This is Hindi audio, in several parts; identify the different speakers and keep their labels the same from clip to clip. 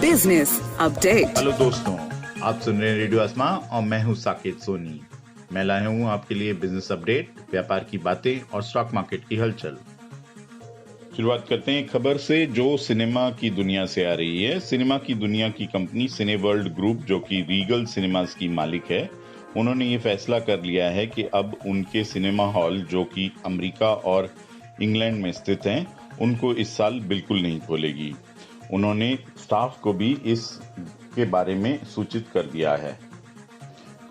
Speaker 1: Business update.
Speaker 2: हेलो दोस्तों, आप सुन रहे हैं रेडियो आसमां और मैं हूं साकेत सोनी। मैं लाया हूं आपके लिए बिजनेस अपडेट, व्यापार की बातें और स्टॉक मार्केट की हलचल। शुरुआत करते हैं खबर से जो सिनेमा की दुनिया से आ रही है। सिनेमा की दुनिया की कंपनी सिनेवर्ल्ड ग्रुप, जो कि रीगल सिनेमास की मालिक है, उन्होंने ये फैसला कर लिया है कि अब उनके सिनेमा हॉल, जो कि अमेरिका और इंग्लैंड में स्थित हैं, उनको इस साल बिल्कुल नहीं खोलेगी। उन्होंने स्टाफ को भी इसके बारे में सूचित कर दिया है।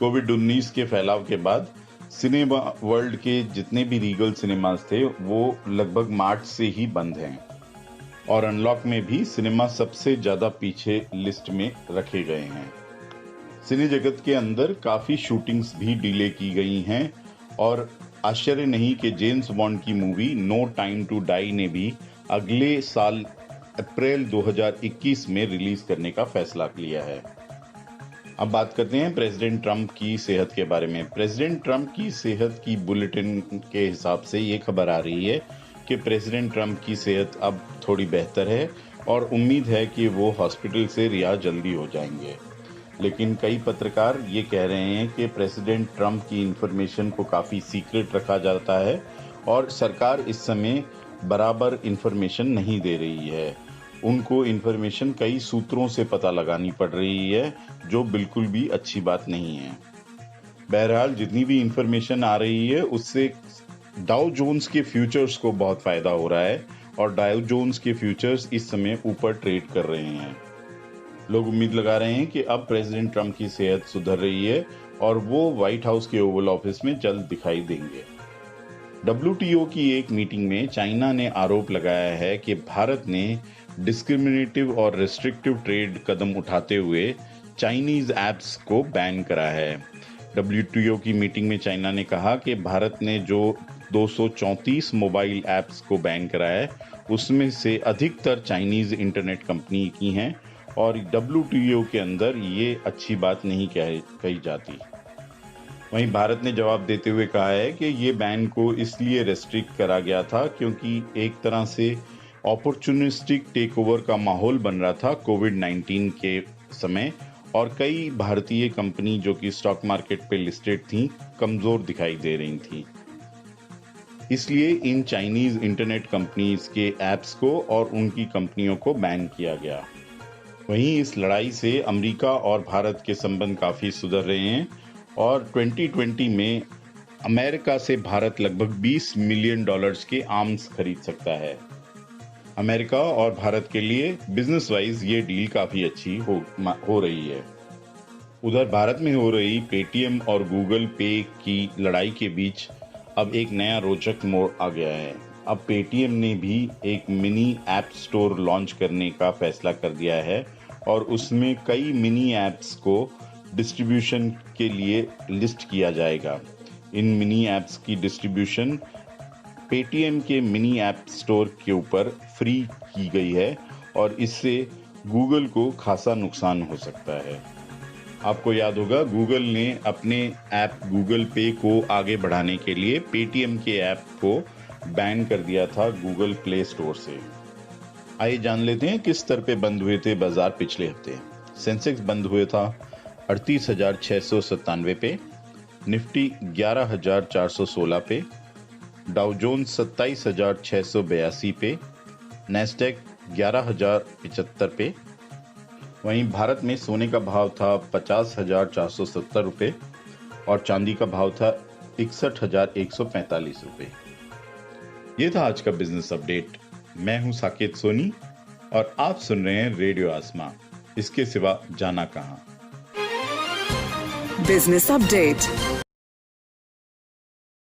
Speaker 2: कोविड-19 के फैलाव के बाद सिनेमा वर्ल्ड के जितने भी रीगल सिनेमास थे वो लगभग मार्च से ही बंद हैं और अनलॉक में भी सिनेमा सबसे ज्यादा पीछे लिस्ट में रखे गए हैं। सिने जगत के अंदर काफी शूटिंग्स भी डिले की गई हैं और आश्चर्य नहीं कि जेम्स बॉन्ड की movie No Time to Die ने भी अगले साल अप्रैल 2021 में रिलीज करने का फैसला लिया है। अब बात करते हैं प्रेसिडेंट ट्रंप की सेहत के बारे में। प्रेसिडेंट ट्रंप की सेहत की बुलेटिन के हिसाब से ये खबर आ रही है कि प्रेसिडेंट ट्रंप की सेहत अब थोड़ी बेहतर है और उम्मीद है कि वो हॉस्पिटल से रिहा जल्दी हो जाएंगे। लेकिन कई पत्रकार ये कह रहे हैं कि प्रेसिडेंट ट्रंप की इंफॉर्मेशन को काफी सीक्रेट रखा जाता है और सरकार इस समय बराबर इंफॉर्मेशन नहीं दे रही है। उनको इंफॉर्मेशन कई सूत्रों से पता लगानी पड़ रही है, जो बिल्कुल भी अच्छी बात नहीं है। बहरहाल जितनी भी इंफॉर्मेशन आ रही है उससे डाउ जोन्स के फ्यूचर्स को बहुत फायदा हो रहा है और डाउ जोन्स के फ्यूचर्स इस समय ऊपर ट्रेड कर रहे हैं। लोग उम्मीद लगा रहे हैं कि अब प्रेसिडेंट ट्रंप की सेहत सुधर रही है और वो व्हाइट हाउस के ओवल ऑफिस में जल्द दिखाई देंगे। WTO की एक मीटिंग में चाइना ने आरोप लगाया है कि भारत ने डिस्क्रिमिनेटिव और रेस्ट्रिक्टिव ट्रेड कदम उठाते हुए चाइनीज ऐप्स को बैन करा है। WTO की मीटिंग में चाइना ने कहा कि भारत ने जो 234 मोबाइल ऐप्स को बैन करा है, उसमें से अधिकतर चाइनीज इंटरनेट कंपनी की हैं और WTO के अंदर ये अच्छी बात नहीं कही जाती। वहीं भारत ने जवाब देते हुए कहा है कि ये बैन को इसलिए रेस्ट्रिक्ट करा गया था क्योंकि एक तरह से अपॉर्चुनिस्टिक टेकओवर का माहौल बन रहा था कोविड-19 के समय और कई भारतीय कंपनी जो कि स्टॉक मार्केट पे लिस्टेड थी, कमजोर दिखाई दे रही थी। इसलिए इन चाइनीज इंटरनेट कंपनीज के ऐप्स को और उनकी कंपनियों को बैन किया गया। वहीं इस लड़ाई से अमेरिका और भारत के संबंध काफी सुधर रहे हैं और 2020 में अमेरिका से भारत लगभग $20 मिलियन के आर्म्स खरीद सकता है। अमेरिका और भारत के लिए बिजनेस वाइज ये डील काफी अच्छी हो रही है। उधर भारत में हो रही पेटीएम और गूगल पे की लड़ाई के बीच अब एक नया रोचक मोड़ आ गया है। अब पेटीएम ने भी एक मिनी ऐप स्टोर लॉन्च करने का फैसला कर दिया है और उसमें कई मिनी ऐप्स को डिस्ट्रीब्यूशन के लिए लिस्ट किया जाएगा। इन मिनी ऐप्स की डिस्ट्रीब्यूशन पेटीएम के मिनी ऐप स्टोर के ऊपर फ्री की गई है और इससे गूगल को खासा नुकसान हो सकता है। आपको याद होगा गूगल ने अपने ऐप गूगल पे को आगे बढ़ाने के लिए पेटीएम के ऐप को बैन कर दिया था गूगल प्ले स्टोर से। आइए जान लेते हैं किस स्तर पे बंद हुए थे बाजार पिछले हफ्ते। सेंसेक्स बंद हुए था 38,697 पे, निफ्टी 11,416 पे, डाउ जोन्स 27,682 पे, नैस्डैक 11,075 पे। वहीं भारत में सोने का भाव था 50,470 रुपये और चांदी का भाव था 61,145 रुपये। ये था आज का बिजनेस अपडेट। मैं हूं साकेत सोनी और आप सुन रहे हैं रेडियो आसमां। इसके सिवा जाना कहां।
Speaker 1: Business update.